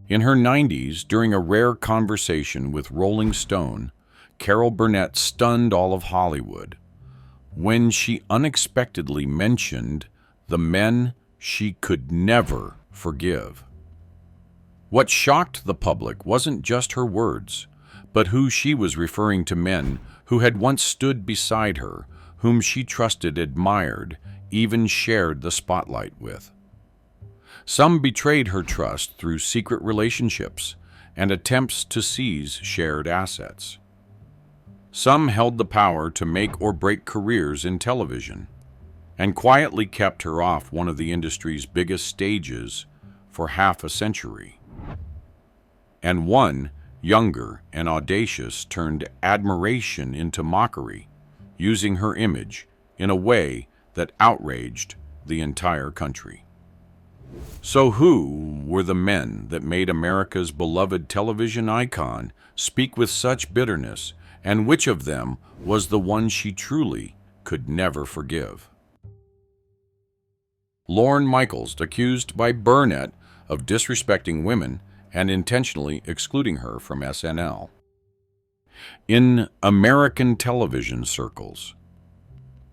In her 90s, during a rare conversation with Rolling Stone, Carol Burnett stunned all of Hollywood when she unexpectedly mentioned the men she could never forgive. What shocked the public wasn't just her words, but who she was referring to: men who had once stood beside her, whom she trusted, admired, even shared the spotlight with. Some betrayed her trust through secret relationships and attempts to seize shared assets. Some held the power to make or break careers in television and quietly kept her off one of the industry's biggest stages for half a century. And one, younger and audacious, turned admiration into mockery, using her image in a way that outraged the entire country. So who were the men that made America's beloved television icon speak with such bitterness, and which of them was the one she truly could never forgive? Lorne Michaels, accused by Burnett of disrespecting women and intentionally excluding her from SNL. In American television circles,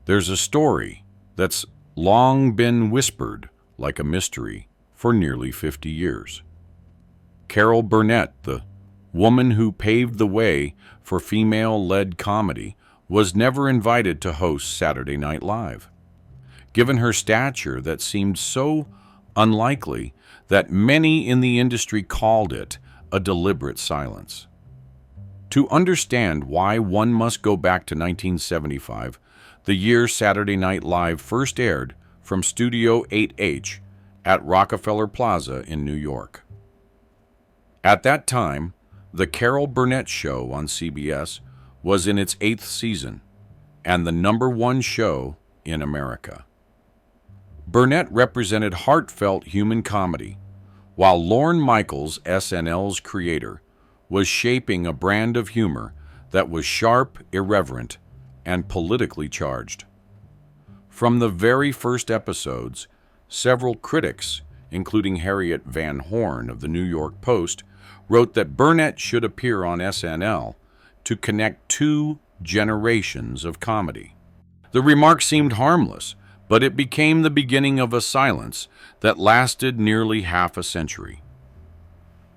there's a story that's long been whispered like a mystery for nearly 50 years. Carol Burnett, the woman who paved the way for female-led comedy, was never invited to host Saturday Night Live. Given her stature that seemed so unlikely that many in the industry called it a deliberate silence. To understand why, one must go back to 1975, the year Saturday Night Live first aired from Studio 8H at Rockefeller Plaza in New York. At that time, The Carol Burnett Show on CBS was in its 8th season and the #1 show in America. Burnett represented heartfelt human comedy, while Lorne Michaels, SNL's creator, was shaping a brand of humor that was sharp, irreverent, and politically charged. From the very first episodes, several critics, including Harriet Van Horn of the New York Post, wrote that Burnett should appear on SNL to connect two generations of comedy. The remark seemed harmless, but it became the beginning of a silence that lasted nearly half a century.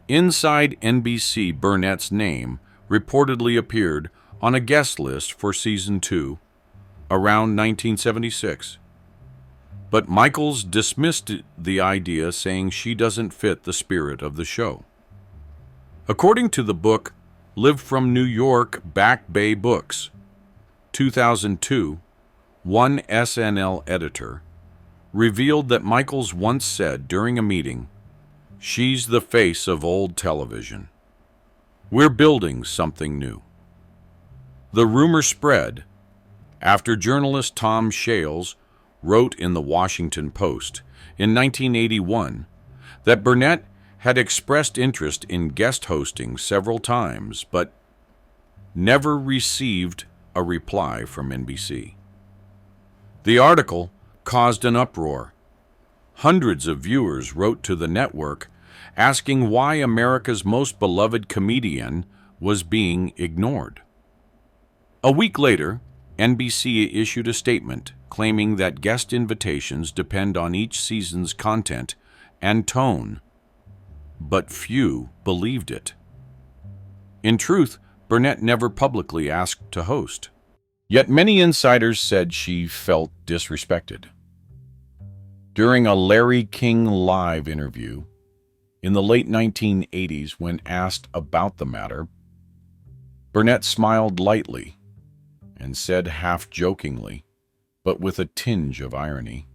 Inside NBC, Burnett's name reportedly appeared on a guest list for Season 2 around 1976. But Michaels dismissed the idea, saying she doesn't fit the spirit of the show. According to the book Live from New York, Back Bay Books, 2002, one SNL editor revealed that Michaels once said during a meeting, "She's the face of old television. We're building something new." The rumor spread after journalist Tom Shales wrote in the Washington Post in 1981 that Burnett had expressed interest in guest hosting several times, but never received a reply from NBC. The article caused an uproar. Hundreds of viewers wrote to the network asking why America's most beloved comedian was being ignored. A week later, NBC issued a statement claiming that guest invitations depend on each season's content and tone, but few believed it. In truth, Burnett never publicly asked to host. Yet many insiders said she felt disrespected. During a Larry King Live interview in the late 1980s, when asked about the matter, Burnett smiled lightly and said half-jokingly, but with a tinge of irony,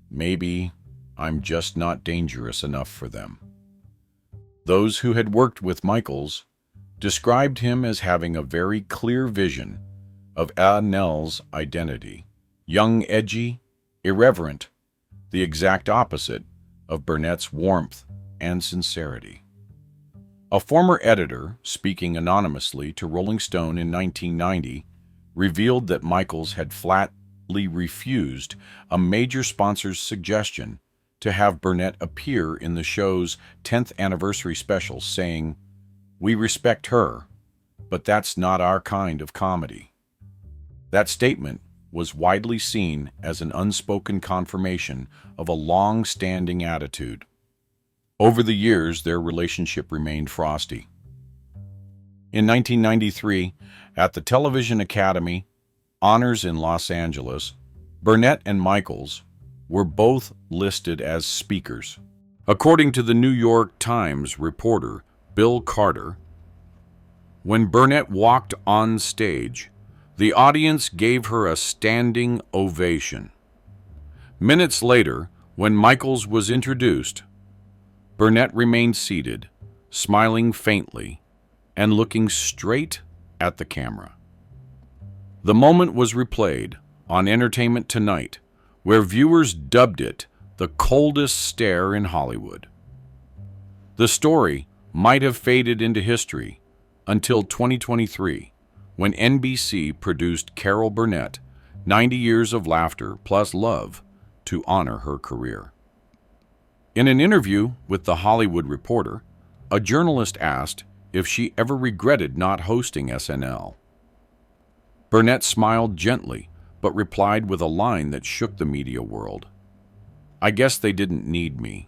"Maybe I'm just not dangerous enough for them." Those who had worked with Michaels described him as having a very clear vision of SNL's identity: young, edgy, irreverent, the exact opposite of Burnett's warmth and sincerity. A former editor, speaking anonymously to Rolling Stone in 1990, revealed that Michaels had flatly refused a major sponsor's suggestion to have Burnett appear in the show's 10th anniversary special, saying, "We respect her, but that's not our kind of comedy." That statement was widely seen as an unspoken confirmation of a long-standing attitude. Over the years, their relationship remained frosty. In 1993, at the Television Academy Honors in Los Angeles, Burnett and Michaels were both listed as speakers. According to the New York Times reporter Bill Carter, when Burnett walked on stage, the audience gave her a standing ovation. Minutes later, when Michaels was introduced, Burnett remained seated, smiling faintly and looking straight at the camera. The moment was replayed on Entertainment Tonight, where viewers dubbed it the coldest stare in Hollywood. The story might have faded into history until 2023, when NBC produced Carol Burnett, 90 Years of Laughter plus Love, to honor her career. In an interview with The Hollywood Reporter, a journalist asked if she ever regretted not hosting SNL. Burnett smiled gently, but replied with a line that shook the media world. "I guess they didn't need me.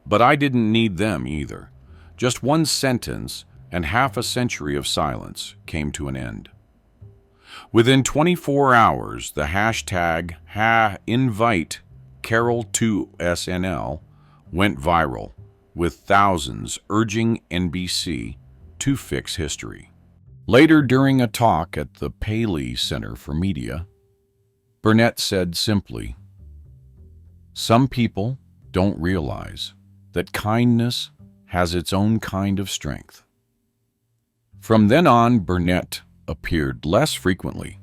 But I didn't need them either." Just one sentence and half a century of silence came to an end. Within 24 hours, the hashtag #invite Carol to SNL went viral, with thousands urging NBC to fix history. Later, during a talk at the Paley Center for Media, Burnett said simply, "Some people don't realize that kindness has its own kind of strength." From then on, Burnett appeared less frequently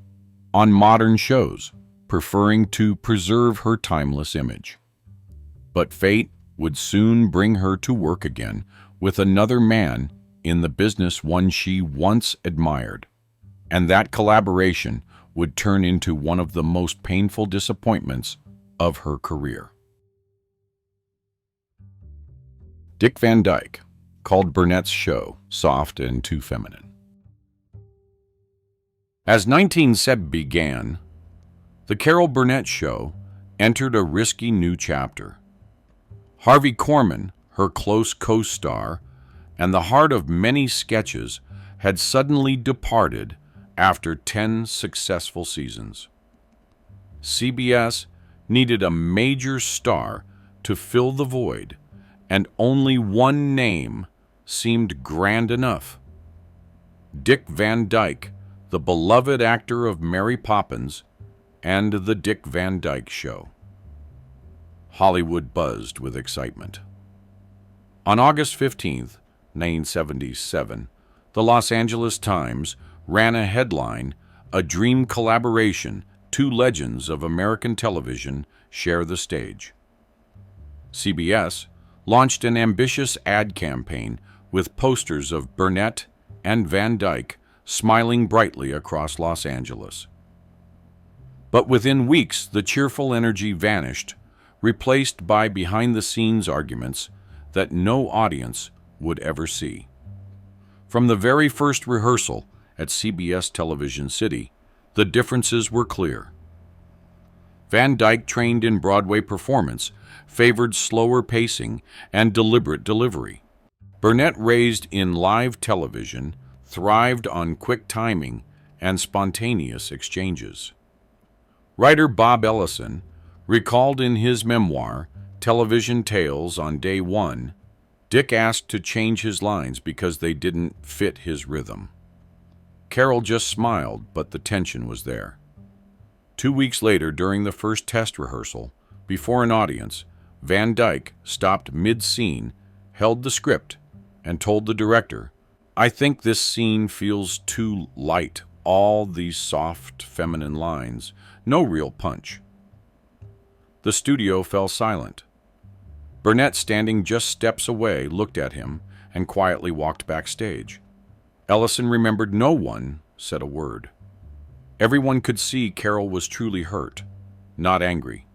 on modern shows, preferring to preserve her timeless image. But fate would soon bring her to work again with another man in the business, one she once admired, and that collaboration would turn into one of the most painful disappointments of her career. Dick Van Dyke called Burnett's show soft and too feminine. As 1970 began, the Carol Burnett show entered a risky new chapter. Harvey Korman, her close co-star, and the heart of many sketches, had suddenly departed after 10 successful seasons. CBS needed a major star to fill the void, and only one name seemed grand enough: Dick Van Dyke, the beloved actor of Mary Poppins and The Dick Van Dyke Show. Hollywood buzzed with excitement. On August 15th, 1977, the Los Angeles Times ran a headline, "A Dream Collaboration, Two Legends of American Television Share the Stage." CBS launched an ambitious ad campaign with posters of Burnett and Van Dyke smiling brightly across Los Angeles. But within weeks, the cheerful energy vanished, replaced by behind-the-scenes arguments that no audience would ever see. From the very first rehearsal at CBS Television City, the differences were clear. Van Dyke, trained in Broadway performance, favored slower pacing and deliberate delivery. Burnett, raised in live television, thrived on quick timing and spontaneous exchanges. Writer Bob Ellison recalled in his memoir, Television Tales on Day One, Dick asked to change his lines because they didn't fit his rhythm. Carol just smiled, but the tension was there. 2 weeks later, during the first test rehearsal, before an audience, Van Dyke stopped mid-scene, held the script, and told the director, "I think this scene feels too light, all these soft, feminine lines, no real punch." The studio fell silent. Burnett, standing just steps away, looked at him and quietly walked backstage. Ellison remembered no one said a word. Everyone could see Carol was truly hurt, not angry,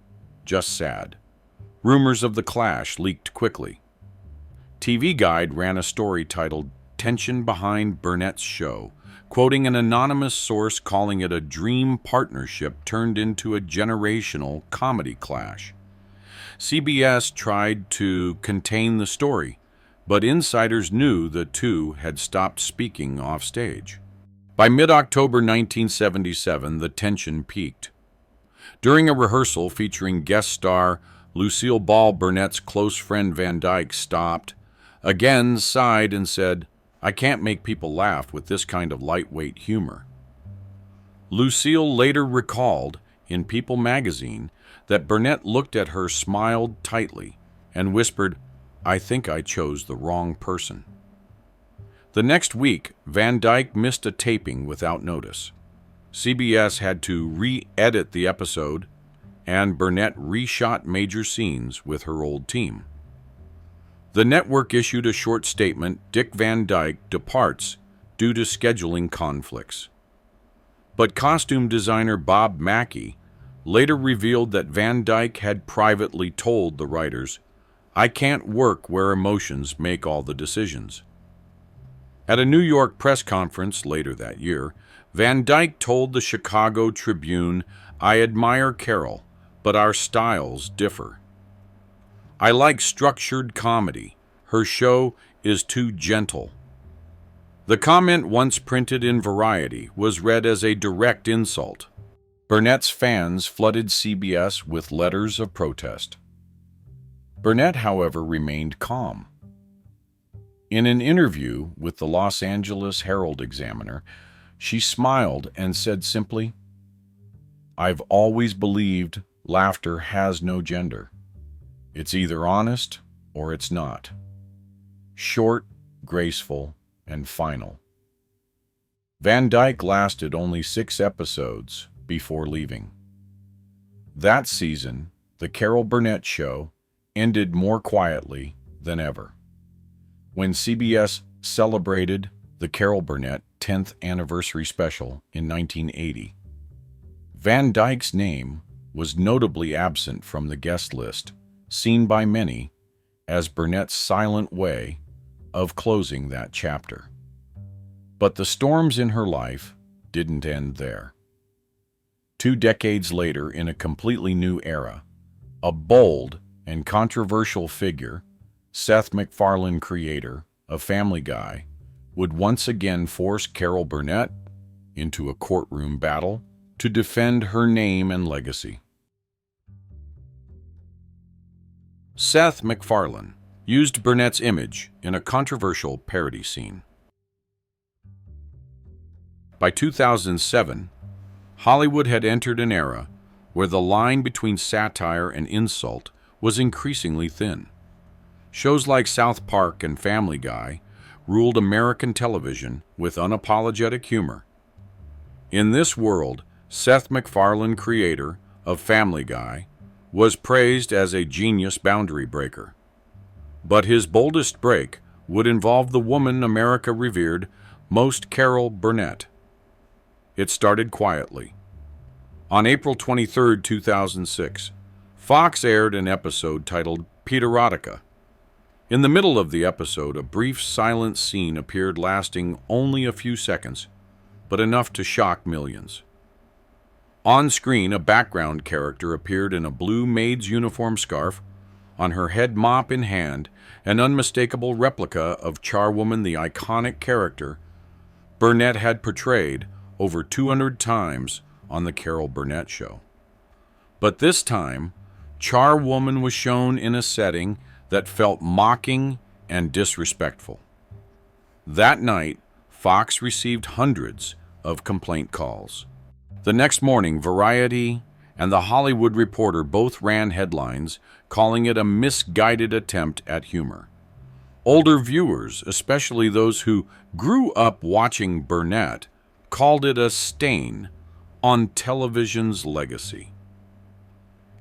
just sad. Rumors of the clash leaked quickly. TV Guide ran a story titled "Tension Behind Burnett's Show," quoting an anonymous source calling it a dream partnership turned into a generational comedy clash. CBS tried to contain the story, but insiders knew the two had stopped speaking offstage. By mid-October 1977, the tension peaked. During a rehearsal featuring guest star Lucille Ball, Burnett's close friend Van Dyke stopped, again sighed and said, "I can't make people laugh with this kind of lightweight humor." Lucille later recalled in People magazine that Burnett looked at her, smiled tightly, and whispered, "I think I chose the wrong person." The next week, Van Dyke missed a taping without notice. CBS had to re-edit the episode, and Burnett reshot major scenes with her old team. The network issued a short statement: Dick Van Dyke departs due to scheduling conflicts. But costume designer Bob Mackie later revealed that Van Dyke had privately told the writers, "I can't work where emotions make all the decisions." At a New York press conference later that year, Van Dyke told the Chicago Tribune, "I admire Carol, but our styles differ. I like structured comedy. Her show is too gentle." The comment, once printed in Variety, was read as a direct insult. Burnett's fans flooded CBS with letters of protest. Burnett, however, remained calm. In an interview with the Los Angeles Herald-Examiner, she smiled and said simply, "I've always believed laughter has no gender. It's either honest or it's not. Short, graceful, and final." Van Dyke lasted only 6 episodes before leaving. That season, The Carol Burnett Show ended more quietly than ever. When CBS celebrated the Carol Burnett 10th anniversary special in 1980, Van Dyke's name was notably absent from the guest list, seen by many as Burnett's silent way of closing that chapter. But the storms in her life didn't end there. 2 decades later, in a completely new era, a bold and controversial figure, Seth MacFarlane, creator of Family Guy, would once again force Carol Burnett into a courtroom battle to defend her name and legacy. Seth MacFarlane used Burnett's image in a controversial parody scene. By 2007, Hollywood had entered an era where the line between satire and insult was increasingly thin. Shows like South Park and Family Guy ruled American television with unapologetic humor. In this world, Seth MacFarlane, creator of Family Guy, was praised as a genius boundary breaker. But his boldest break would involve the woman America revered most, Carol Burnett. It started quietly. On April 23, 2006, Fox aired an episode titled Peterotica. In the middle of the episode, a brief silent scene appeared lasting only a few seconds, but enough to shock millions. On screen, a background character appeared in a blue maid's uniform scarf, on her head mop in hand, an unmistakable replica of Charwoman, the iconic character Burnett had portrayed over 200 times on The Carol Burnett Show. But this time, Charwoman was shown in a setting that felt mocking and disrespectful. That night, Fox received hundreds of complaint calls. The next morning, Variety and The Hollywood Reporter both ran headlines calling it a misguided attempt at humor. Older viewers, especially those who grew up watching Burnett, called it a stain on television's legacy.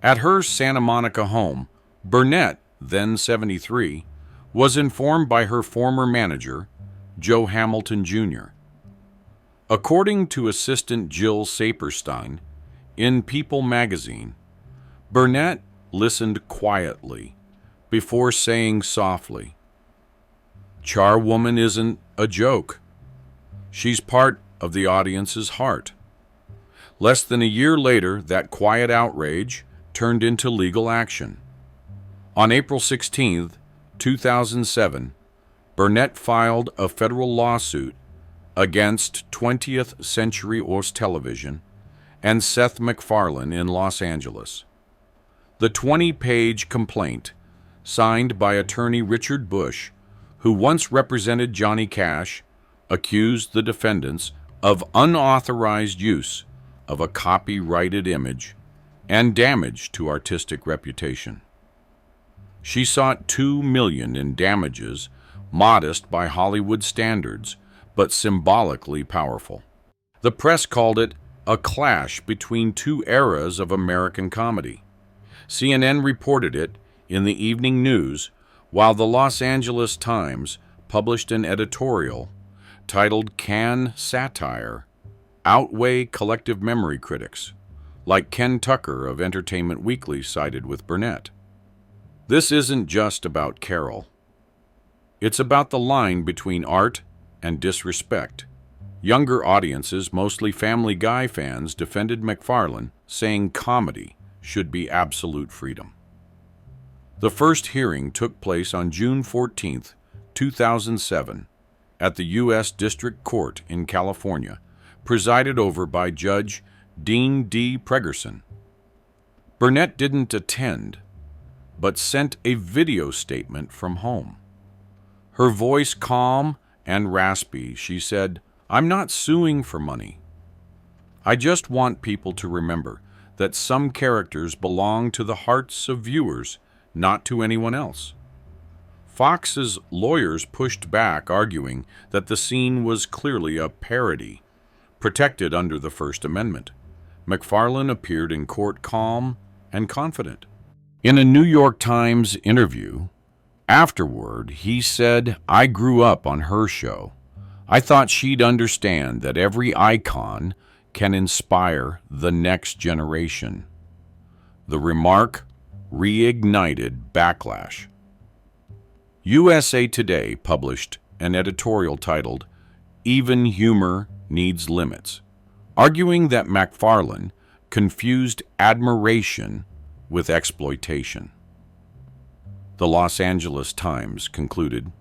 At her Santa Monica home, Burnett, then 73, was informed by her former manager, Joe Hamilton Jr. According to assistant Jill Saperstein, in People magazine, Burnett listened quietly before saying softly, "Charwoman isn't a joke. She's part of the audience's heart." Less than a year later, that quiet outrage turned into legal action. On April 16, 2007, Burnett filed a federal lawsuit against 20th Century Fox Television and Seth MacFarlane in Los Angeles. The 20-page complaint, signed by attorney Richard Bush, who once represented Johnny Cash, accused the defendants of unauthorized use of a copyrighted image and damage to artistic reputation. She sought $2 million in damages, modest by Hollywood standards, but symbolically powerful. The press called it a clash between two eras of American comedy. CNN reported it in the evening news, while the Los Angeles Times published an editorial titled "Can Satire Outweigh Collective Memory Critics?" Like Ken Tucker of Entertainment Weekly sided with Burnett. This isn't just about Carol. It's about the line between art and disrespect. Younger audiences, mostly Family Guy fans, defended MacFarlane, saying comedy should be absolute freedom. The first hearing took place on June 14, 2007, at the U.S. District Court in California, presided over by Judge Dean D. Pregerson. Burnett didn't attend, but sent a video statement from home. Her voice calm and raspy, she said, "I'm not suing for money. I just want people to remember that some characters belong to the hearts of viewers, not to anyone else." Fox's lawyers pushed back, arguing that the scene was clearly a parody, protected under the First Amendment. MacFarlane appeared in court calm and confident. In a New York Times interview, afterward, he said, "I grew up on her show. I thought she'd understand that every icon can inspire the next generation." The remark reignited backlash. USA Today published an editorial titled, "Even Humor Needs Limits," arguing that MacFarlane confused admiration with exploitation. The Los Angeles Times concluded,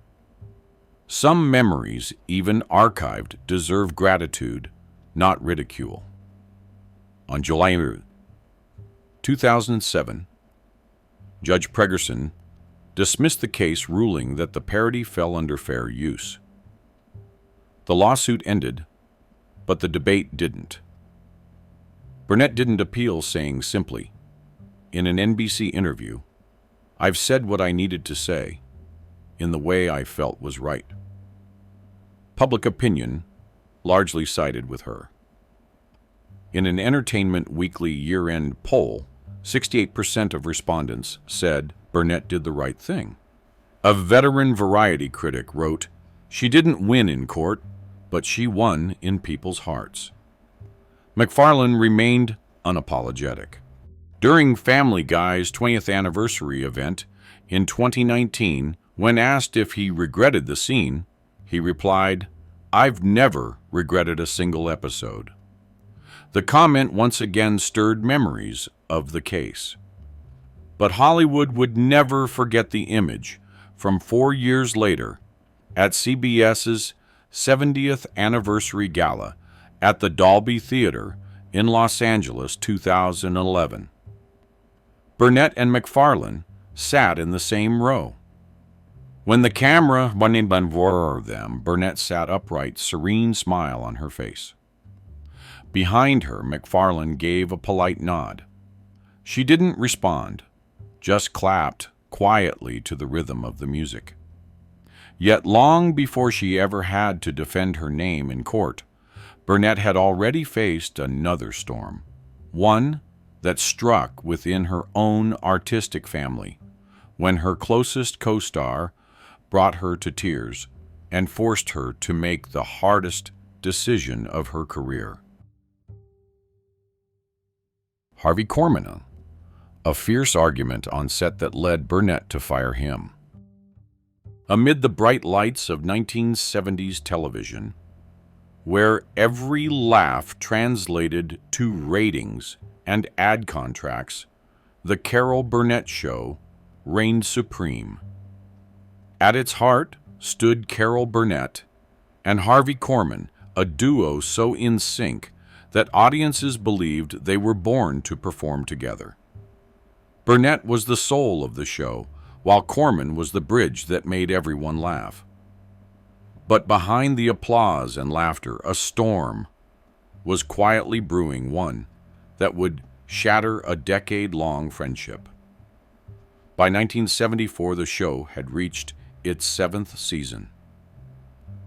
"Some memories, even archived, deserve gratitude, not ridicule." On July 2007, Judge Pregerson dismissed the case, ruling that the parody fell under fair use. The lawsuit ended, but the debate didn't. Burnett didn't appeal, saying simply, in an NBC interview, "I've said what I needed to say, in the way I felt was right." Public opinion largely sided with her. In an Entertainment Weekly year-end poll, 68% of respondents said Burnett did the right thing. A veteran Variety critic wrote, "She didn't win in court, but she won in people's hearts." MacFarlane remained unapologetic. During Family Guy's 20th anniversary event in 2019, when asked if he regretted the scene, he replied, "I've never regretted a single episode." The comment once again stirred memories of the case. But Hollywood would never forget the image from 4 years later at CBS's 70th anniversary gala at the Dolby Theater in Los Angeles, 2011. Burnett and MacFarlane sat in the same row. When the camera went in before them, Burnett sat upright, serene smile on her face. Behind her, MacFarlane gave a polite nod. She didn't respond, just clapped quietly to the rhythm of the music. Yet long before she ever had to defend her name in court, Burnett had already faced another storm, one that struck within her own artistic family, when her closest co-star brought her to tears and forced her to make the hardest decision of her career. Harvey Korman, a fierce argument on set that led Burnett to fire him. Amid the bright lights of 1970s television, where every laugh translated to ratings and ad contracts, the Carol Burnett Show reigned supreme. At its heart stood Carol Burnett and Harvey Korman, a duo so in sync that audiences believed they were born to perform together. Burnett was the soul of the show, while Korman was the bridge that made everyone laugh. But behind the applause and laughter, a storm was quietly brewing, one that would shatter a decade-long friendship. By 1974, the show had reached its 7th season.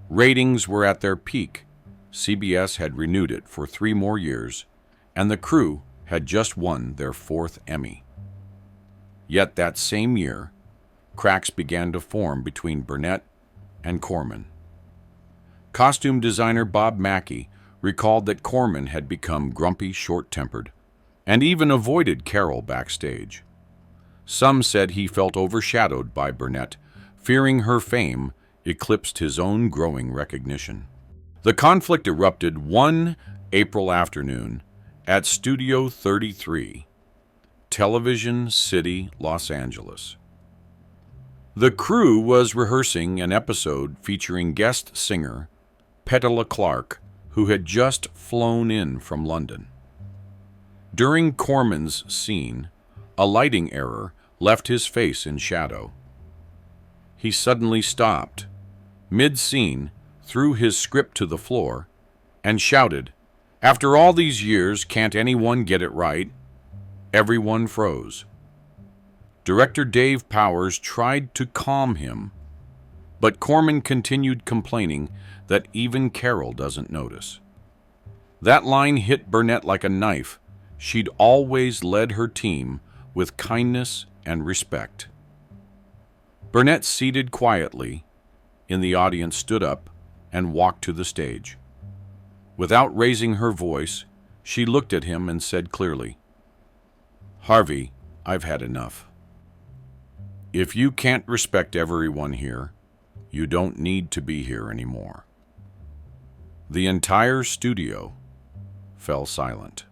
Ratings were at their peak. CBS had renewed it for 3 more years, and the crew had just won their 4th Emmy. Yet that same year, cracks began to form between Burnett and Korman. Costume designer Bob Mackie recalled that Korman had become grumpy, short-tempered, and even avoided Carol backstage. Some said he felt overshadowed by Burnett, fearing her fame eclipsed his own growing recognition. The conflict erupted one April afternoon at Studio 33, Television City, Los Angeles. The crew was rehearsing an episode featuring guest singer Petula Clark, who had just flown in from London. During Korman's scene, a lighting error left his face in shadow. He suddenly stopped, mid-scene, threw his script to the floor, and shouted, "After all these years, can't anyone get it right?" Everyone froze. Director Dave Powers tried to calm him, but Korman continued complaining that even Carol doesn't notice. That line hit Burnett like a knife. She'd always led her team with kindness and respect. Burnett, seated quietly in the audience, stood up and walked to the stage. Without raising her voice, she looked at him and said clearly, "Harvey, I've had enough. If you can't respect everyone here, you don't need to be here anymore." The entire studio fell silent.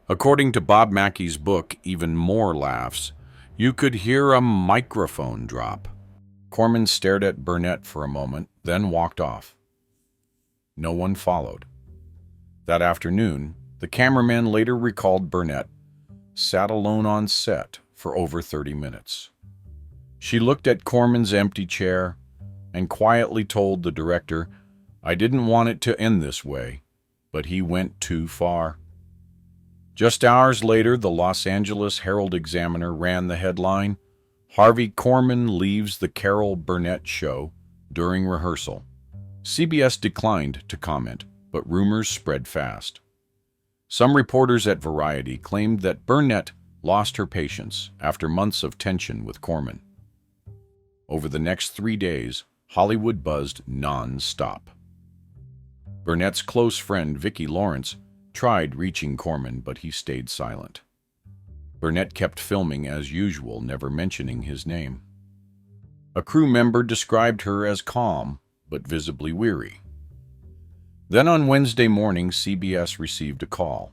According to Bob Mackie's book, Even More Laughs, you could hear a microphone drop. Korman stared at Burnett for a moment, then walked off. No one followed. That afternoon, the cameraman later recalled Burnett sat alone on set for over 30 minutes. She looked at Korman's empty chair and quietly told the director, "I didn't want it to end this way, but he went too far." Just hours later, the Los Angeles Herald-Examiner ran the headline, "Harvey Korman leaves the Carol Burnett Show during rehearsal." CBS declined to comment, but rumors spread fast. Some reporters at Variety claimed that Burnett lost her patience after months of tension with Korman. Over the next 3 days, Hollywood buzzed non-stop. Burnett's close friend Vicki Lawrence tried reaching Korman, but he stayed silent. Burnett kept filming as usual, never mentioning his name. A crew member described her as calm, but visibly weary. Then on Wednesday morning, CBS received a call.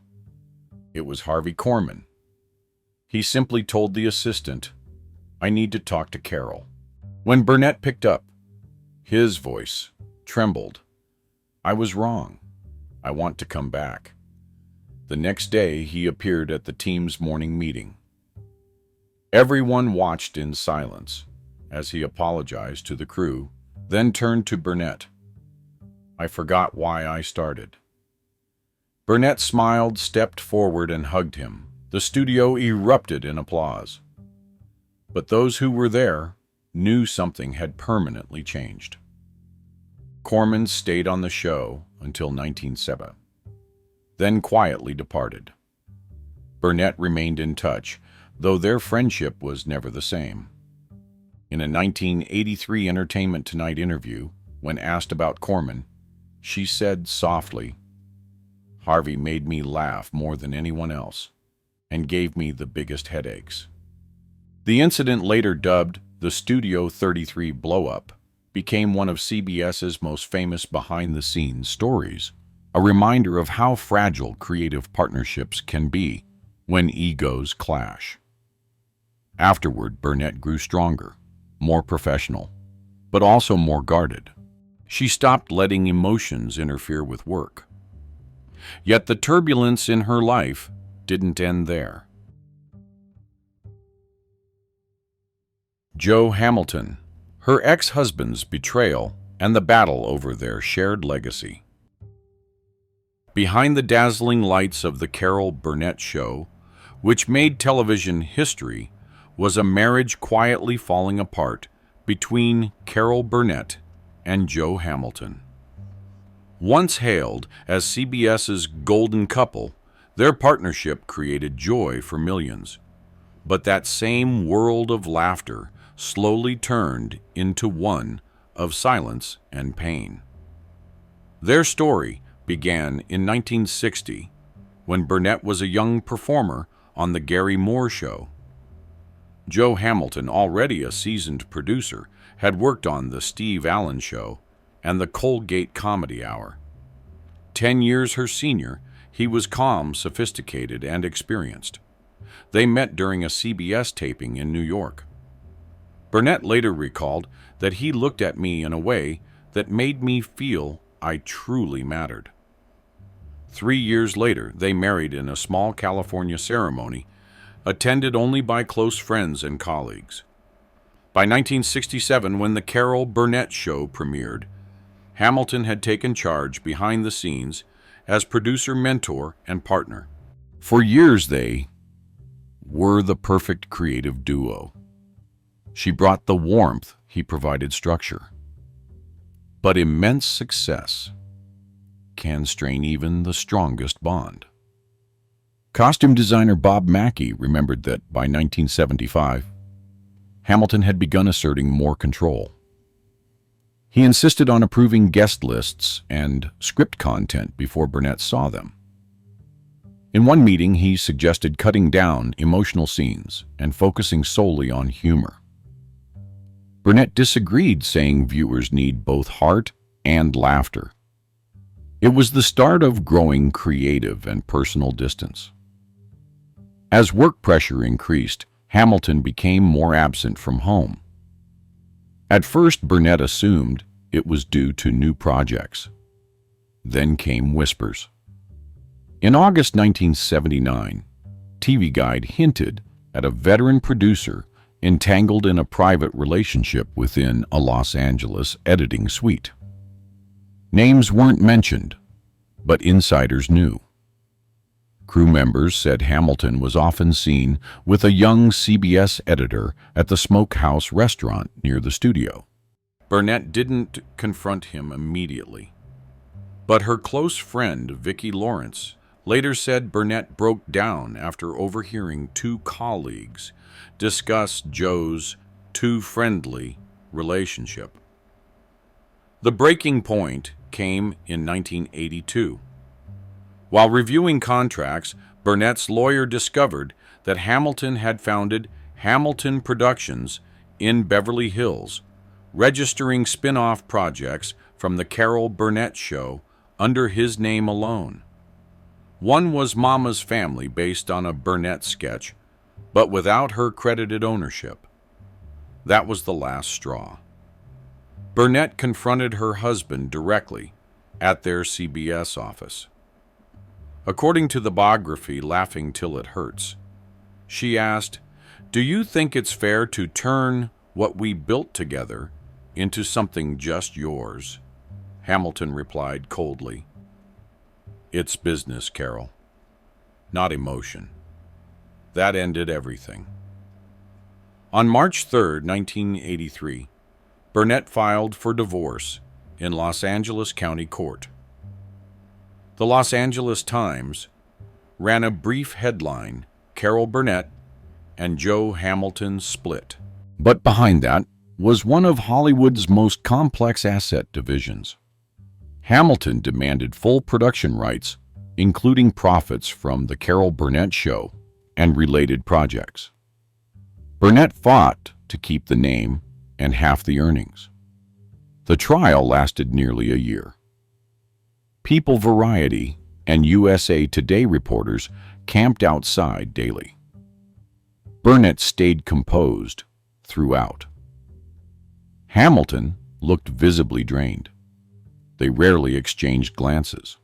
It was Harvey Korman. He simply told the assistant, "I need to talk to Carol." When Burnett picked up, his voice trembled. "I was wrong. I want to come back." The next day, he appeared at the team's morning meeting. Everyone watched in silence as he apologized to the crew, then turned to Burnett. "I forgot why I started." Burnett smiled, stepped forward, and hugged him. The studio erupted in applause. But those who were there knew something had permanently changed. Korman stayed on the show until 1970, then quietly departed. Burnett remained in touch, though their friendship was never the same. In a 1983 Entertainment Tonight interview, when asked about Korman, she said softly, "Harvey made me laugh more than anyone else, and gave me the biggest headaches. The incident, later dubbed the Studio 33 blow-up, became one of CBS's most famous behind-the-scenes stories, a reminder of how fragile creative partnerships can be when egos clash. Afterward, Burnett grew stronger, more professional, but also more guarded. She stopped letting emotions interfere with work. Yet the turbulence in her life didn't end there. Jo Hamilton, her ex-husband's betrayal, and the battle over their shared legacy. Behind the dazzling lights of the Carol Burnett show, which made television history, was a marriage quietly falling apart between Carol Burnett and Jo Hamilton. Once hailed as CBS's golden couple, their partnership created joy for millions. But that same world of laughter slowly turned into one of silence and pain. Their story began in 1960 when Burnett was a young performer on The Gary Moore Show. Jo Hamilton, already a seasoned producer, had worked on The Steve Allen Show and The Colgate Comedy Hour. 10 years her senior, he was calm, sophisticated, and experienced. They met during a CBS taping in New York. Burnett later recalled that he looked at me in a way that made me feel I truly mattered. 3 years later, they married in a small California ceremony, attended only by close friends and colleagues. By 1967, when the Carol Burnett show premiered, Hamilton had taken charge behind the scenes as producer, mentor, and partner. For years, they were the perfect creative duo. She brought the warmth, he provided structure. But immense success can strain even the strongest bond. Costume designer Bob Mackie remembered that by 1975, Hamilton had begun asserting more control. He insisted on approving guest lists and script content before Burnett saw them. In one meeting, he suggested cutting down emotional scenes and focusing solely on humor. Burnett disagreed, saying viewers need both heart and laughter. It was the start of growing creative and personal distance. As work pressure increased, Hamilton became more absent from home. At first, Burnett assumed it was due to new projects. Then came whispers. In August 1979, TV Guide hinted at a veteran producer entangled in a private relationship within a Los Angeles editing suite. Names weren't mentioned, but insiders knew. Crew members said Hamilton was often seen with a young CBS editor at the Smokehouse restaurant near the studio. Burnett didn't confront him immediately, but her close friend, Vicki Lawrence, later said Burnett broke down after overhearing two colleagues discuss Jo's too friendly relationship. The breaking point came in 1982. While reviewing contracts, Burnett's lawyer discovered that Hamilton had founded Hamilton Productions in Beverly Hills, registering spin-off projects from the Carol Burnett show under his name alone. One was Mama's Family, based on a Burnett sketch, but without her credited ownership. That was the last straw. Burnett confronted her husband directly at their CBS office. According to the biography Laughing Till It Hurts, she asked, "Do you think it's fair to turn what we built together into something just yours?" Hamilton replied coldly, "It's business, Carol, not emotion." That ended everything. On March 3, 1983, Burnett filed for divorce in Los Angeles County Court. The Los Angeles Times ran a brief headline, "Carol Burnett and Jo Hamilton split." But behind that was one of Hollywood's most complex asset divisions. Hamilton demanded full production rights, including profits from the Carol Burnett show, and related projects. Burnett fought to keep the name and half the earnings. The trial lasted nearly a year. People Variety and USA Today reporters camped outside daily. Burnett stayed composed throughout. Hamilton looked visibly drained. They rarely exchanged glances.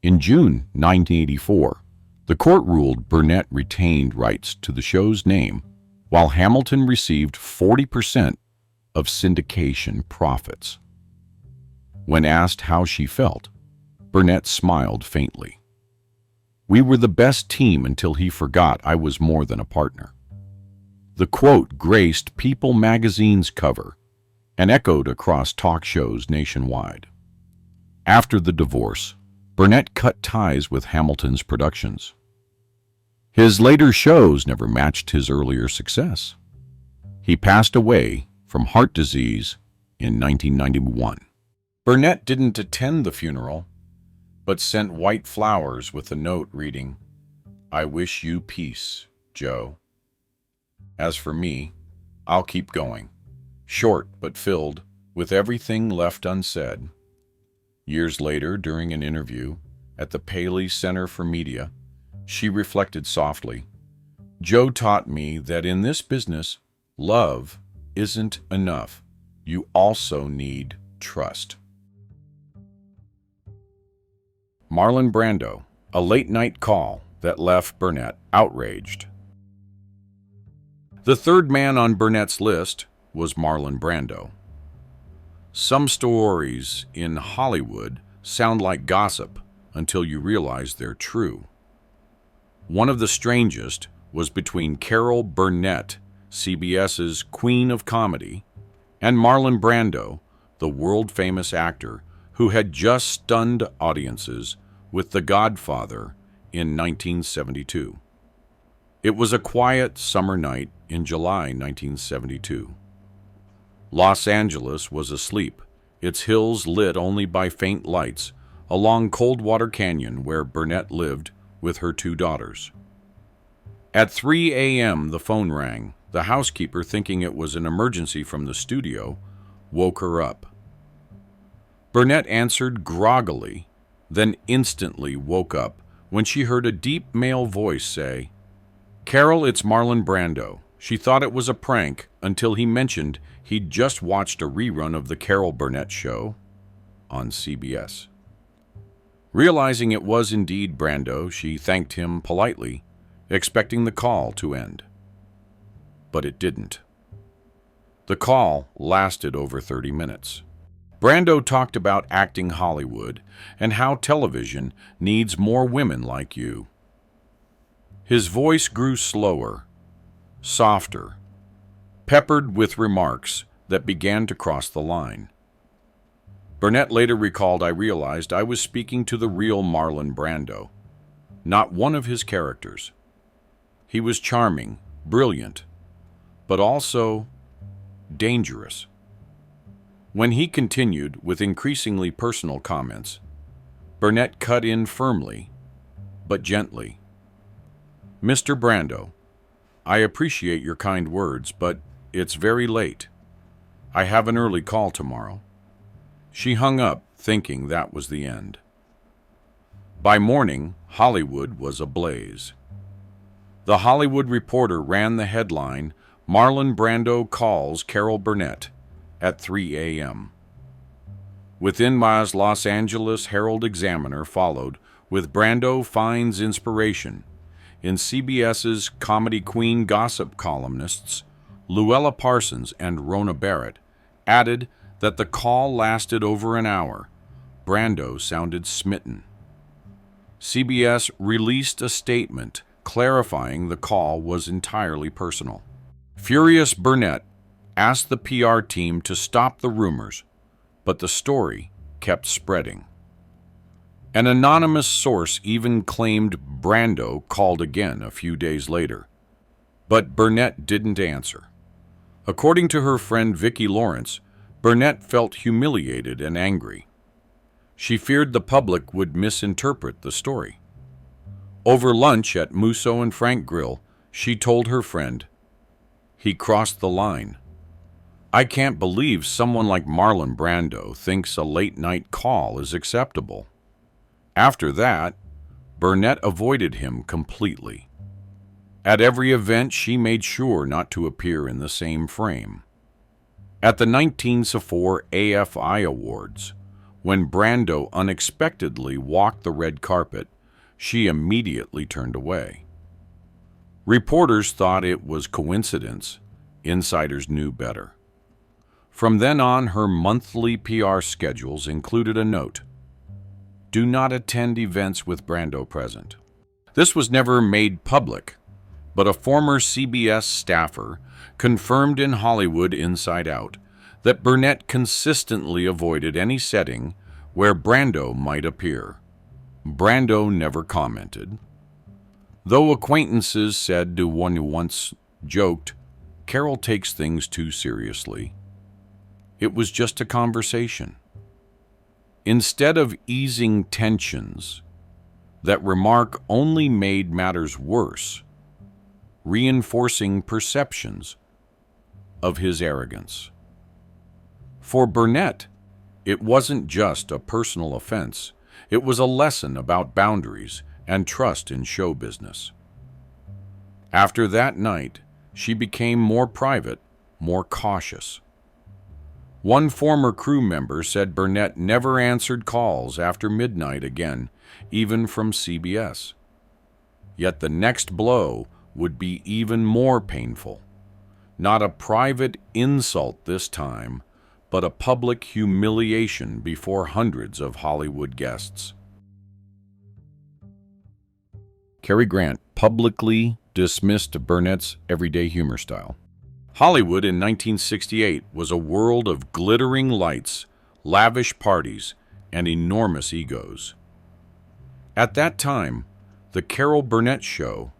In June 1984, the court ruled Burnett retained rights to the show's name, while Hamilton received 40% of syndication profits. When asked how she felt, Burnett smiled faintly. "We were the best team until he forgot I was more than a partner." The quote graced People magazine's cover and echoed across talk shows nationwide. After the divorce, Burnett cut ties with Hamilton's productions. His later shows never matched his earlier success. He passed away from heart disease in 1991. Burnett didn't attend the funeral, but sent white flowers with a note reading, "I wish you peace, Joe. As for me, I'll keep going, short but filled with everything left unsaid." Years later, during an interview at the Paley Center for Media, she reflected softly, "Joe taught me that in this business, love isn't enough. You also need trust." Marlon Brando, a late-night call that left Burnett outraged. The third man on Burnett's list was Marlon Brando. Some stories in Hollywood sound like gossip until you realize they're true. One of the strangest was between Carol Burnett, CBS's Queen of Comedy, and Marlon Brando, the world-famous actor who had just stunned audiences with The Godfather in 1972. It was a quiet summer night in July 1972. Los Angeles was asleep, its hills lit only by faint lights, along Coldwater Canyon where Burnett lived with her two daughters. At 3 a.m. the phone rang. The housekeeper, thinking it was an emergency from the studio, woke her up. Burnett answered groggily, then instantly woke up when she heard a deep male voice say, "Carol, it's Marlon Brando." She thought it was a prank until he mentioned he'd just watched a rerun of the Carol Burnett show on CBS. Realizing it was indeed Brando, she thanked him politely, expecting the call to end. But it didn't. The call lasted over 30 minutes. Brando talked about acting Hollywood and how television needs more women like you. His voice grew slower, softer, peppered with remarks that began to cross the line. Burnett later recalled, "I realized I was speaking to the real Marlon Brando, not one of his characters. He was charming, brilliant, but also dangerous." When he continued with increasingly personal comments, Burnett cut in firmly, but gently. "Mr. Brando, I appreciate your kind words, but it's very late. I have an early call tomorrow." She hung up, thinking that was the end. By morning, Hollywood was ablaze. The Hollywood Reporter ran the headline, "Marlon Brando calls Carol Burnett," at 3 a.m. Within miles, Los Angeles Herald-Examiner followed with "Brando finds inspiration." In CBS's Comedy Queen gossip columnists, Luella Parsons and Rona Barrett added that the call lasted over an hour. Brando sounded smitten. CBS released a statement clarifying the call was entirely personal. Furious Burnett asked the PR team to stop the rumors, but the story kept spreading. An anonymous source even claimed Brando called again a few days later, but Burnett didn't answer. According to her friend Vicki Lawrence, Burnett felt humiliated and angry. She feared the public would misinterpret the story. Over lunch at Musso and Frank Grill, she told her friend, "He crossed the line. I can't believe someone like Marlon Brando thinks a late-night call is acceptable." After that, Burnett avoided him completely. At every event, she made sure not to appear in the same frame. At the 1904 AFI Awards, when Brando unexpectedly walked the red carpet, she immediately turned away. Reporters thought it was coincidence. Insiders knew better. From then on, her monthly PR schedules included a note: "Do not attend events with Brando present." This was never made public, but a former CBS staffer confirmed in Hollywood Inside Out that Burnett consistently avoided any setting where Brando might appear. Brando never commented. Though acquaintances said to one who once joked, "Carol takes things too seriously," it was just a conversation. Instead of easing tensions, that remark only made matters worse, reinforcing perceptions of his arrogance. For Burnett, it wasn't just a personal offense. It was a lesson about boundaries and trust in show business. After that night, she became more private, more cautious. One former crew member said Burnett never answered calls after midnight again, even from CBS. Yet the next blow would be even more painful. Not a private insult this time, but a public humiliation before hundreds of Hollywood guests. Cary Grant publicly dismissed Burnett's everyday humor style. Hollywood in 1968 was a world of glittering lights, lavish parties, and enormous egos. At that time, the Carol Burnett Show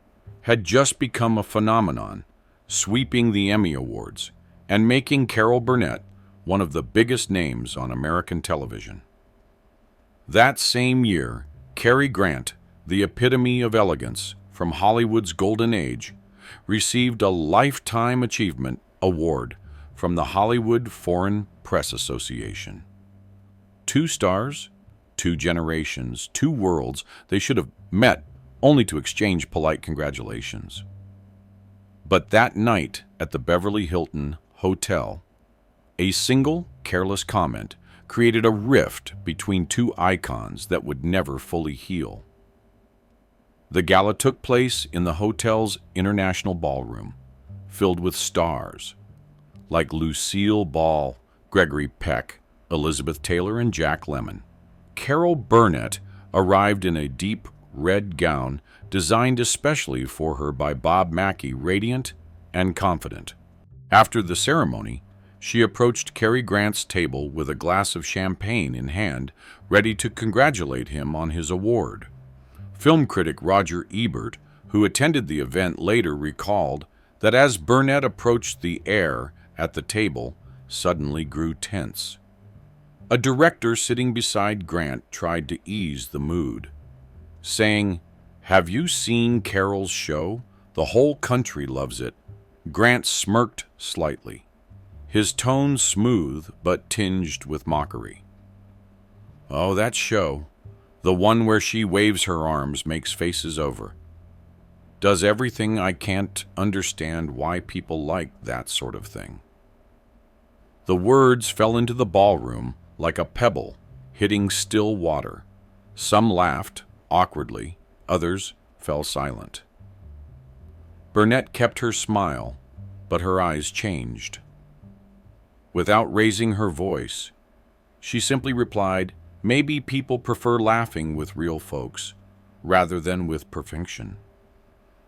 had just become a phenomenon, sweeping the Emmy Awards and making Carol Burnett one of the biggest names on American television. That same year, Cary Grant, the epitome of elegance from Hollywood's golden age, received a Lifetime Achievement Award from the Hollywood Foreign Press Association. 2 stars, 2 generations, 2 worlds. They should have met only to exchange polite congratulations. But that night at the Beverly Hilton Hotel, a single careless comment created a rift between 2 icons that would never fully heal. The gala took place in the hotel's International Ballroom, filled with stars like Lucille Ball, Gregory Peck, Elizabeth Taylor, and Jack Lemmon. Carol Burnett arrived in a deep red gown designed especially for her by Bob Mackie, radiant and confident. After the ceremony, she approached Cary Grant's table with a glass of champagne in hand, ready to congratulate him on his award. Film critic Roger Ebert, who attended the event, later recalled that as Burnett approached the air at the table, suddenly grew tense. A director sitting beside Grant tried to ease the mood, saying, "Have you seen Carol's show? The whole country loves it." Grant smirked slightly, his tone smooth but tinged with mockery. "Oh, that show, the one where she waves her arms, makes faces over. Does everything I can't understand why people like that sort of thing." The words fell into the ballroom like a pebble hitting still water. Some laughed awkwardly, others fell silent. Burnett kept her smile, but her eyes changed. Without raising her voice, she simply replied, "Maybe people prefer laughing with real folks rather than with perfection."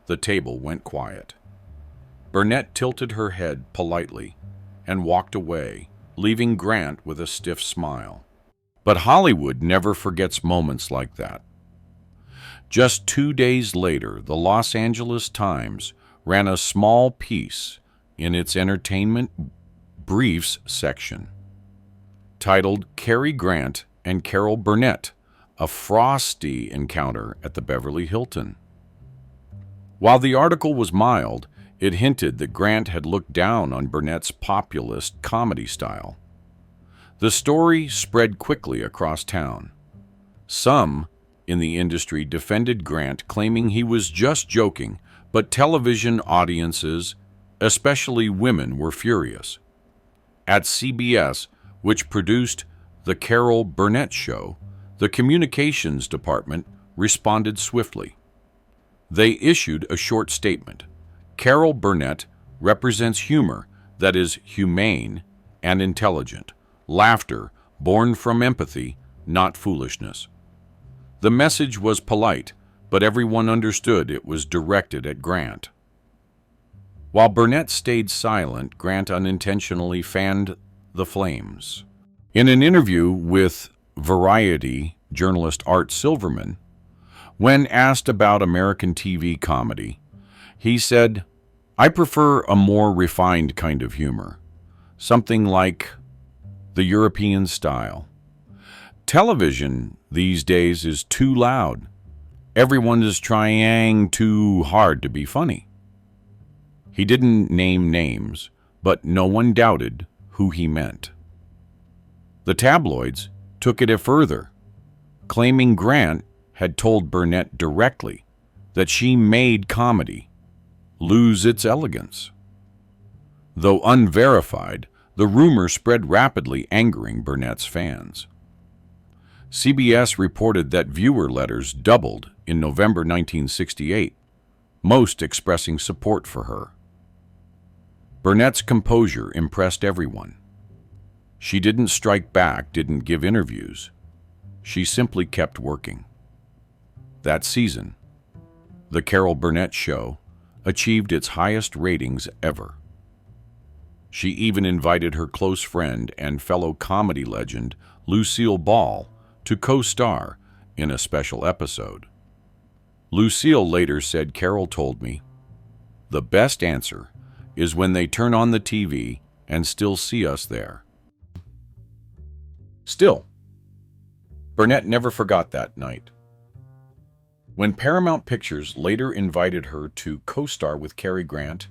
The table went quiet. Burnett tilted her head politely and walked away, leaving Grant with a stiff smile. But Hollywood never forgets moments like that. Just 2 days later, the Los Angeles Times ran a small piece in its entertainment briefs section titled "Cary Grant and Carol Burnett, a frosty encounter at the Beverly Hilton." While the article was mild, it hinted that Grant had looked down on Burnett's populist comedy style. The story spread quickly across town. Some in the industry defended Grant, claiming he was just joking, but television audiences, especially women, were furious. At CBS, which produced The Carol Burnett Show, the communications department responded swiftly. They issued a short statement. Carol Burnett represents humor that is humane and intelligent, laughter born from empathy, not foolishness. The message was polite, but everyone understood it was directed at Grant. While Burnett stayed silent, Grant unintentionally fanned the flames. In an interview with Variety journalist Art Silverman, when asked about American TV comedy, he said, "I prefer a more refined kind of humor, something like the European style. Television these days is too loud. Everyone is trying too hard to be funny." He didn't name names, but no one doubted who he meant. The tabloids took it further, claiming Grant had told Burnett directly that she made comedy lose its elegance. Though unverified, the rumor spread rapidly, angering Burnett's fans. CBS reported that viewer letters doubled in November 1968, most expressing support for her. Burnett's composure impressed everyone. She didn't strike back, didn't give interviews. She simply kept working. That season, The Carol Burnett Show achieved its highest ratings ever. She even invited her close friend and fellow comedy legend Lucille Ball to co-star in a special episode. Lucille later said, "Carol told me, the best answer is when they turn on the TV and still see us there." Still, Burnett never forgot that night. When Paramount Pictures later invited her to co-star with Cary Grant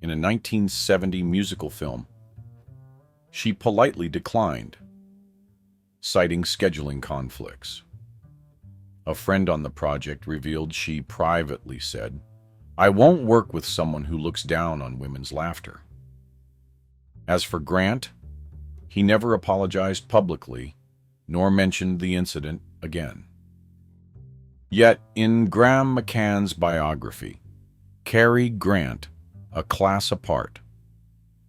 in a 1970 musical film, she politely declined, citing scheduling conflicts. A friend on the project revealed she privately said, "I won't work with someone who looks down on women's laughter." As for Grant, he never apologized publicly, nor mentioned the incident again. Yet, in Graham McCann's biography, Cary Grant, A Class Apart,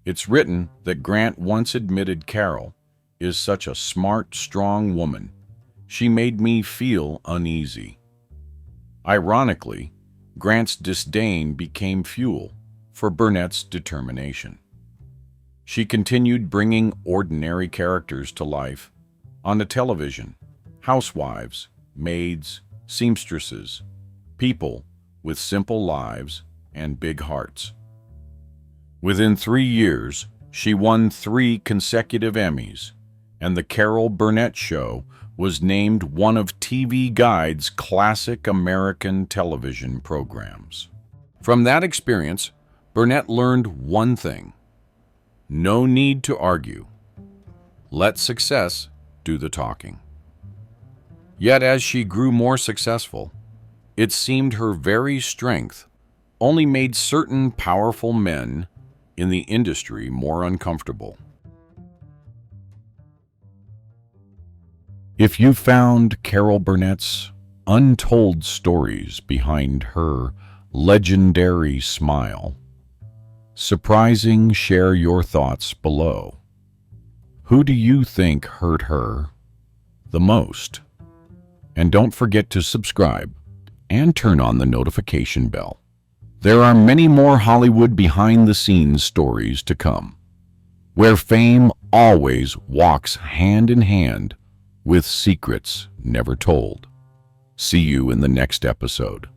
it's written that Grant once admitted, "Carol is such a smart, strong woman. She made me feel uneasy." Ironically, Grant's disdain became fuel for Burnett's determination. She continued bringing ordinary characters to life on the television: housewives, maids, seamstresses, people with simple lives and big hearts. Within 3 years, she won 3 consecutive Emmys, and The Carol Burnett Show was named one of TV Guide's classic American television programs. From that experience, Burnett learned one thing: no need to argue. Let success do the talking. Yet as she grew more successful, it seemed her very strength only made certain powerful men in the industry more uncomfortable. If you found Carol Burnett's untold stories behind her legendary smile surprising, share your thoughts below. Who do you think hurt her the most? And don't forget to subscribe and turn on the notification bell. There are many more Hollywood behind-the-scenes stories to come, where fame always walks hand in hand with secrets never told. See you in the next episode.